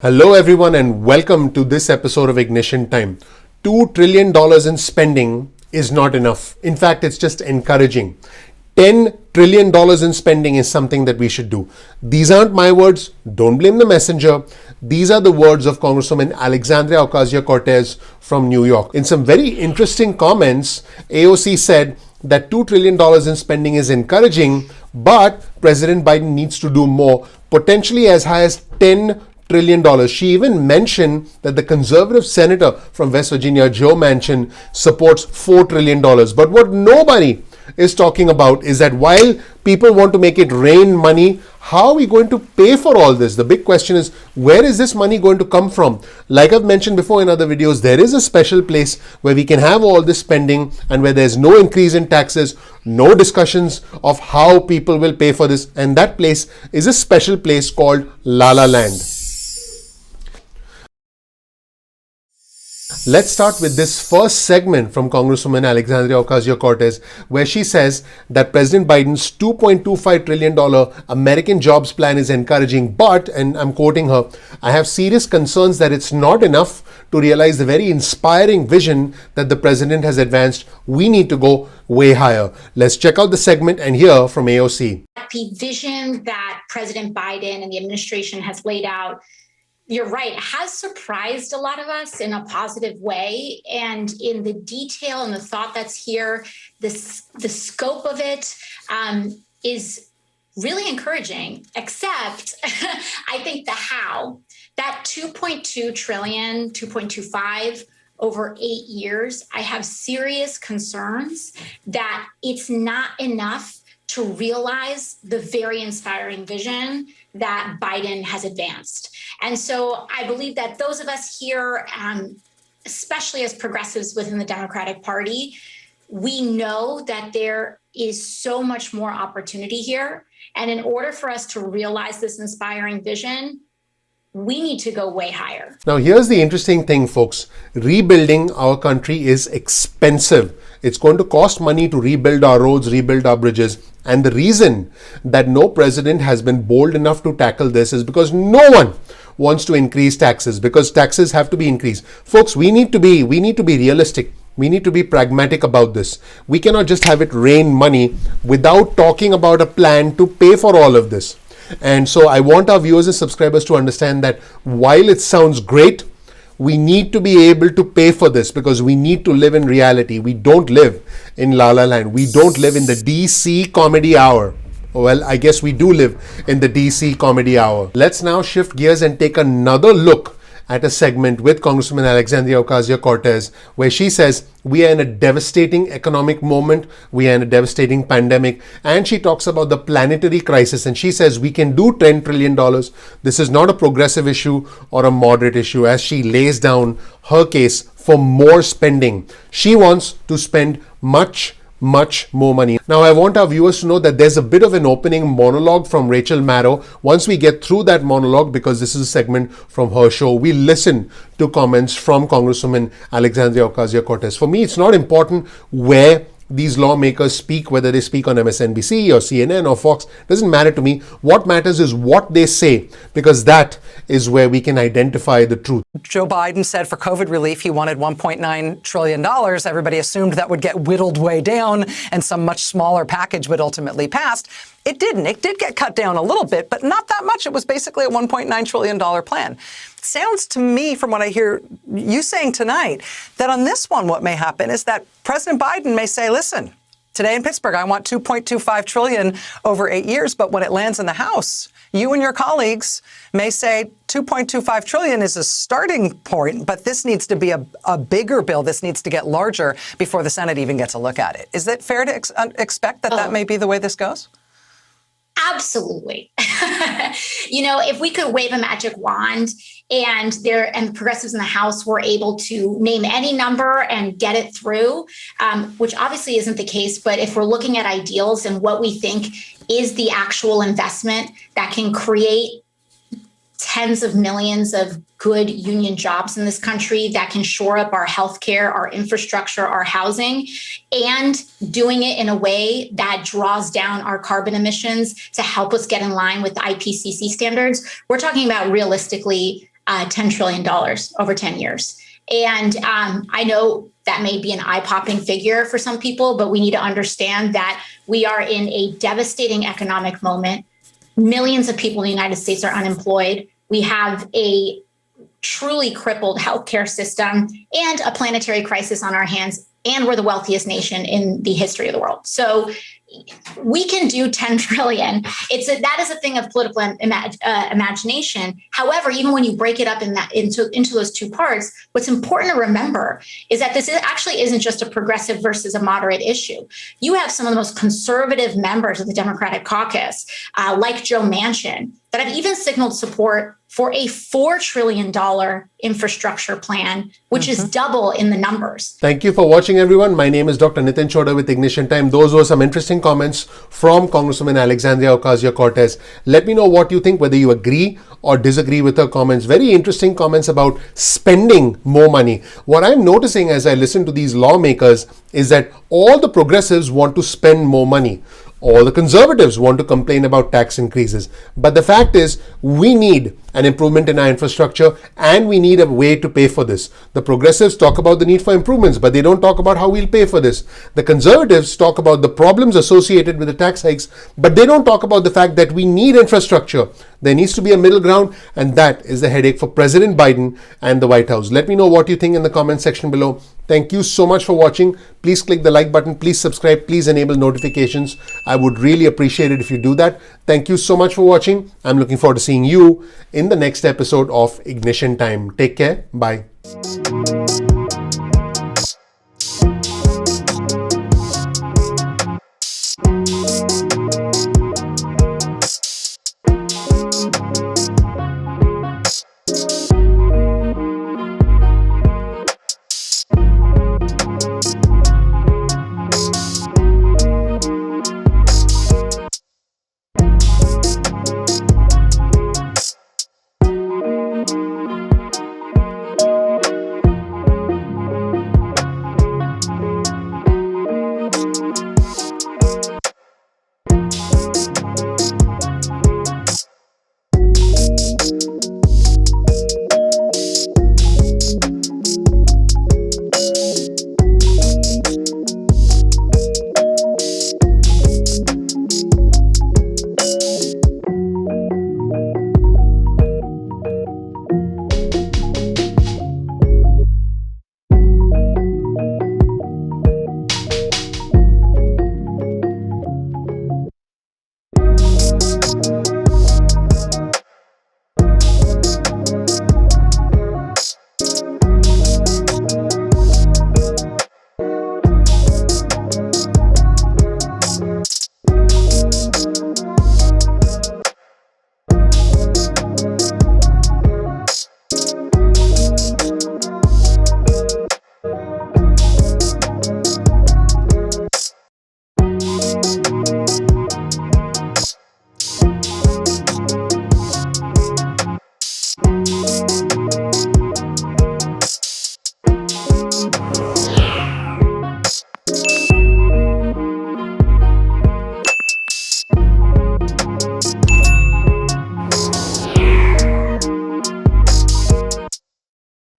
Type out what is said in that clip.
Hello everyone and welcome to this episode of Ignition Time. $2 trillion in spending is not enough. In fact, it's just encouraging. $10 trillion in spending is something that we should do. These aren't my words. Don't blame the messenger. These are the words of Congresswoman Alexandria Ocasia-Cortez from New York. In some very interesting comments, AOC said that $2 trillion in spending is encouraging, but President Biden needs to do more, potentially as high as $10 trillion. She even mentioned that the conservative senator from West Virginia, Joe Manchin, supports $4 trillion. But what nobody is talking about is that while people want to make it rain money, how are we going to pay for all this? The big question is, where is this money going to come from? Like I've mentioned before in other videos, there is a special place where we can have all this spending and where there's no increase in taxes, no discussions of how people will pay for this. And that place is a special place called La La Land. Let's start with this first segment from Congresswoman Alexandria Ocasia-Cortez, where she says that President Biden's $2.25 trillion American jobs plan is encouraging, but, and I'm quoting her, I have serious concerns that it's not enough to realize the very inspiring vision that the president has advanced. We need to go way higher. Let's check out the segment and hear from AOC. The vision that President Biden and the administration has laid out, you're right, has surprised a lot of us in a positive way. And in the detail and the thought that's here, the scope of it is really encouraging, except I think the how, that 2.2 trillion, 2.25 over 8 years, I have serious concerns that it's not enough to realize the very inspiring vision that Biden has advanced. And so I believe that those of us here, especially as progressives within the Democratic Party, we know that there is so much more opportunity here. And in order for us to realize this inspiring vision, we need to go way higher. Now, here's the interesting thing, folks. Rebuilding our country is expensive. It's going to cost money to rebuild our roads, rebuild our bridges. And the reason that no president has been bold enough to tackle this is because no one wants to increase taxes, because taxes have to be increased. Folks, we need to be realistic. We need to be pragmatic about this. We cannot just have it rain money without talking about a plan to pay for all of this. And so I want our viewers and subscribers to understand that while it sounds great, we need to be able to pay for this because we need to live in reality. We don't live in La La Land. We don't live in the DC comedy hour. Well, I guess we do live in the DC comedy hour. Let's now shift gears and take another look at a segment with Congresswoman Alexandria Ocasia-Cortez, where she says we are in a devastating economic moment, we are in a devastating pandemic, and she talks about the planetary crisis, and she says we can do $10 trillion. This is not a progressive issue or a moderate issue, as she lays down her case for more spending. She wants to spend much more money. Now, I want our viewers to know that there's a bit of an opening monologue from Rachel Maddow. Once we get through that monologue, because this is a segment from her show, we listen to comments from Congresswoman Alexandria Ocasia-Cortez. For me, it's not important where these lawmakers speak, whether they speak on MSNBC or CNN or Fox, doesn't matter to me. What matters is what they say, because that is where we can identify the truth. Joe Biden said for COVID relief, he wanted $1.9 trillion. Everybody assumed that would get whittled way down and some much smaller package would ultimately pass. It didn't. It did get cut down a little bit, but not that much. It was basically a $1.9 trillion plan. Sounds to me, from what I hear you saying tonight, that on this one, what may happen is that President Biden may say, listen, today in Pittsburgh, I want $2.25 trillion over 8 years. But when it lands in the House, you and your colleagues may say $2.25 trillion is a starting point, but this needs to be a bigger bill. This needs to get larger before the Senate even gets a look at it. Is it fair to expect that that may be the way this goes? Absolutely. If we could wave a magic wand and the progressives in the House were able to name any number and get it through, which obviously isn't the case, but if we're looking at ideals and what we think is the actual investment that can create tens of millions of good union jobs in this country, that can shore up our healthcare, our infrastructure, our housing, and doing it in a way that draws down our carbon emissions to help us get in line with the IPCC standards. We're talking about realistically $10 trillion over 10 years. And I know that may be an eye-popping figure for some people, but we need to understand that we are in a devastating economic moment. Millions of people in the United States are unemployed. We have a truly crippled healthcare system and a planetary crisis on our hands, and we're the wealthiest nation in the history of the world. So we can do 10 trillion. That is a thing of political imagination. However, even when you break it up into those two parts, what's important to remember is that this actually isn't just a progressive versus a moderate issue. You have some of the most conservative members of the Democratic caucus, like Joe Manchin, that have even signaled support for a $4 trillion infrastructure plan, which is double in the numbers. Thank you for watching, everyone. My name is Dr. Nitin Chhoda with Ignition Time. Those were some interesting comments from Congresswoman Alexandria Ocasia-Cortez. Let me know what you think, whether you agree or disagree with her comments. Very interesting comments about spending more money. What I'm noticing as I listen to these lawmakers is that all the progressives want to spend more money. All the conservatives want to complain about tax increases. But the fact is, we need an improvement in our infrastructure and we need a way to pay for this. The progressives talk about the need for improvements, but they don't talk about how we'll pay for this. The conservatives talk about the problems associated with the tax hikes, but they don't talk about the fact that we need infrastructure. There needs to be a middle ground, and that is the headache for President Biden and the White House. Let me know what you think in the comment section below. Thank you so much for watching. Please click the like button. Please subscribe. Please enable notifications. I would really appreciate it if you do that. Thank you so much for watching. I'm looking forward to seeing you in the next episode of Ignition Time. Take care. Bye.